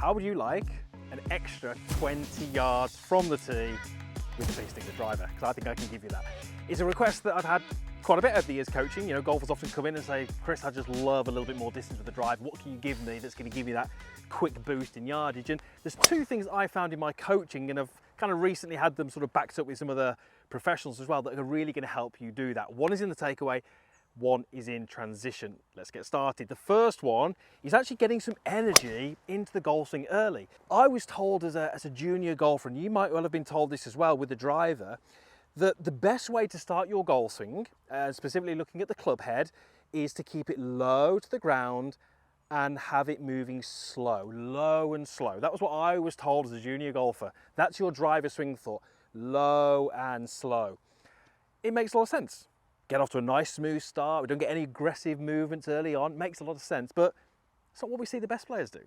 How would you like an extra 20 yards from the tee with the stick the driver? Because I think I can give you that. It's a request that I've had quite a bit over the years coaching. You know, golfers often come in and say, Chris, I just love a little bit more distance with the drive. What can you give me that's going to give me that quick boost in yardage? And there's two things I found in my coaching, and I've kind of recently had them sort of backed up with some other professionals as well, that are really going to help you do that. One is in the takeaway, one is in transition. Let's get started. The first one is actually getting some energy into the golf swing early. I was told as a junior golfer, and you might well have been told this as well with the driver, that the best way to start your golf swing, specifically looking at the club head, is to keep it low to the ground and have it moving slow, low and slow. That was what I was told as a junior golfer. That's your driver swing thought, low and slow. It makes a lot of sense. Get off to a nice smooth start. We don't get any aggressive movements early on. Makes a lot of sense, but it's not what we see the best players do.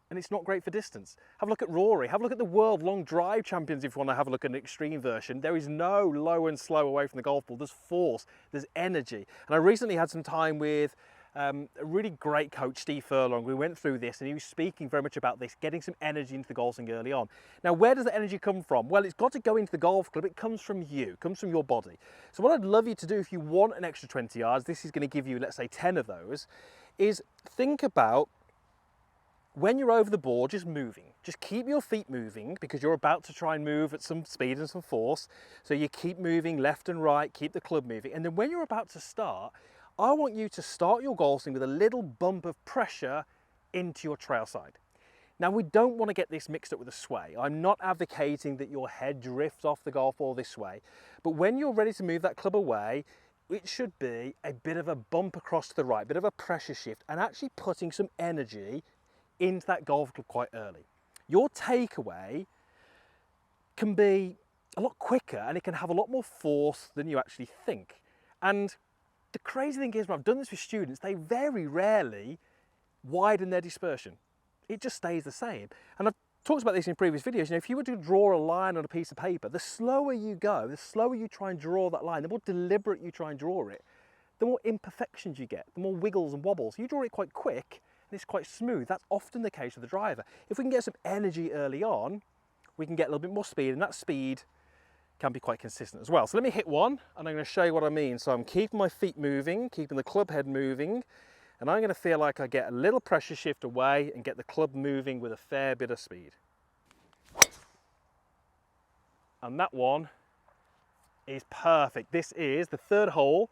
And it's not great for distance. Have a look at Rory. Have a look at the world long drive champions if you want to have a look at an extreme version. There is no low and slow away from the golf ball. There's force, there's energy. And I recently had some time with a really great coach, Steve Furlong. We went through this and he was speaking very much about this, getting some energy into the golf swing early on. Now, where does the energy come from? Well, it's got to go into the golf club. It comes from you, it comes from your body. So what I'd love you to do, if you want an extra 20 yards, this is going to give you, let's say 10 of those, is think about when you're over the ball, just moving. Just keep your feet moving, because you're about to try and move at some speed and some force. So you keep moving left and right, keep the club moving. And then when you're about to start, I want you to start your golf swing with a little bump of pressure into your trail side. Now, we don't want to get this mixed up with a sway. I'm not advocating that your head drifts off the golf ball this way, but when you're ready to move that club away, it should be a bit of a bump across to the right, a bit of a pressure shift, and actually putting some energy into that golf club quite early. Your takeaway can be a lot quicker and it can have a lot more force than you actually think. And the crazy thing is, when I've done this with students, they very rarely widen their dispersion. It just stays the same. And I've talked about this in previous videos. You know, if you were to draw a line on a piece of paper, the slower you go, the slower you try and draw that line, the more deliberate you try and draw it, the more imperfections you get, the more wiggles and wobbles. You draw it quite quick and it's quite smooth. That's often the case with the driver. If we can get some energy early on, we can get a little bit more speed, and that speed can be quite consistent as well. So let me hit one and I'm going to show you what I mean. So I'm keeping my feet moving, keeping the club head moving, and I'm going to feel like I get a little pressure shift away and get the club moving with a fair bit of speed. And that one is perfect. This is the third hole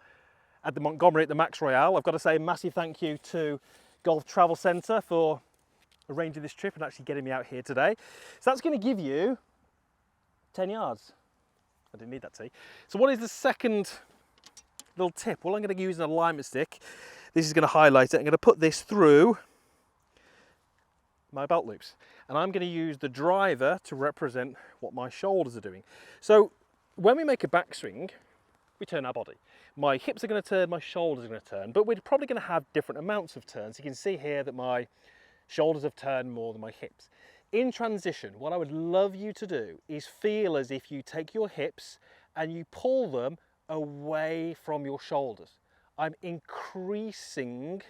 at the Montgomery at the Max Royale. I've got to say a massive thank you to Golf Travel Centre for arranging this trip and actually getting me out here today. So that's going to give you 10 yards. I didn't need that tee. So what is the second little tip? Well, I'm going to use an alignment stick. This is going to highlight it. I'm going to put this through my belt loops. And I'm going to use the driver to represent what my shoulders are doing. So when we make a backswing, we turn our body. My hips are going to turn, my shoulders are going to turn, but we're probably going to have different amounts of turns. You can see here that my shoulders have turned more than my hips. In transition, what I would love you to do is feel as if you take your hips and you pull them away from your shoulders. I'm increasing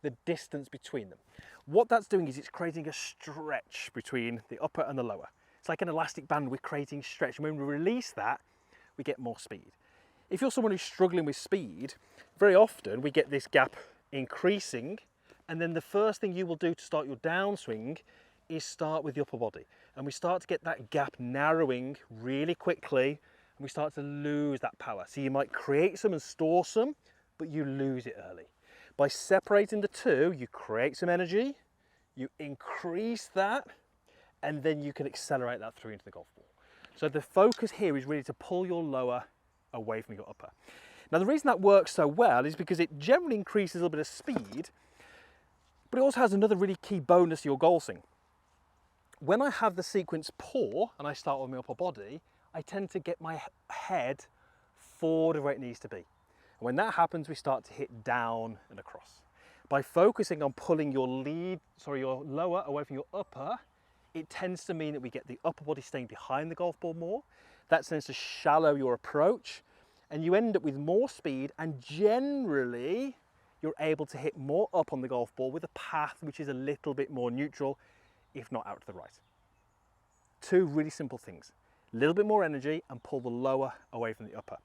the distance between them. What that's doing is it's creating a stretch between the upper and the lower. It's like an elastic band, we're creating stretch. And when we release that, we get more speed. If you're someone who's struggling with speed, very often we get this gap increasing, and then the first thing you will do to start your downswing is start with the upper body, and we start to get that gap narrowing really quickly, and we start to lose that power. So you might create some and store some, but you lose it early. By separating the two, you create some energy, you increase that, and then you can accelerate that through into the golf ball. So the focus here is really to pull your lower away from your upper. Now, the reason that works so well is because it generally increases a little bit of speed, but it also has another really key bonus to your golf swing. When I have the sequence pour and I start with my upper body, I tend to get my head forward of where it needs to be. And when that happens, we start to hit down and across. By focusing on pulling your your lower away from your upper, it tends to mean that we get the upper body staying behind the golf ball more. That tends to shallow your approach, and you end up with more speed, and generally you're able to hit more up on the golf ball with a path which is a little bit more neutral if not out to the right. Two really simple things. A little bit more energy and pull the lower away from the upper.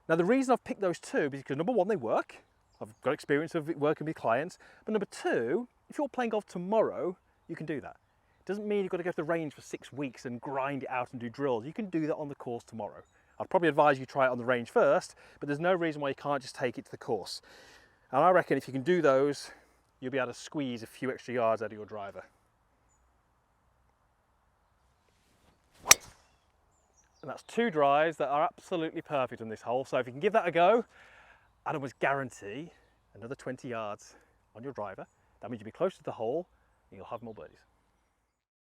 Now the reason I've picked those two is because number one, they work. I've got experience of working with clients. But number two, if you're playing golf tomorrow, you can do that. It doesn't mean you've got to go to the range for 6 weeks and grind it out and do drills. You can do that on the course tomorrow. I'd probably advise you try it on the range first, but there's no reason why you can't just take it to the course. And I reckon if you can do those, you'll be able to squeeze a few extra yards out of your driver. And that's 2 drives that are absolutely perfect on this hole. So if you can give that a go, I'd almost guarantee another 20 yards on your driver. That means you'll be closer to the hole and you'll have more birdies.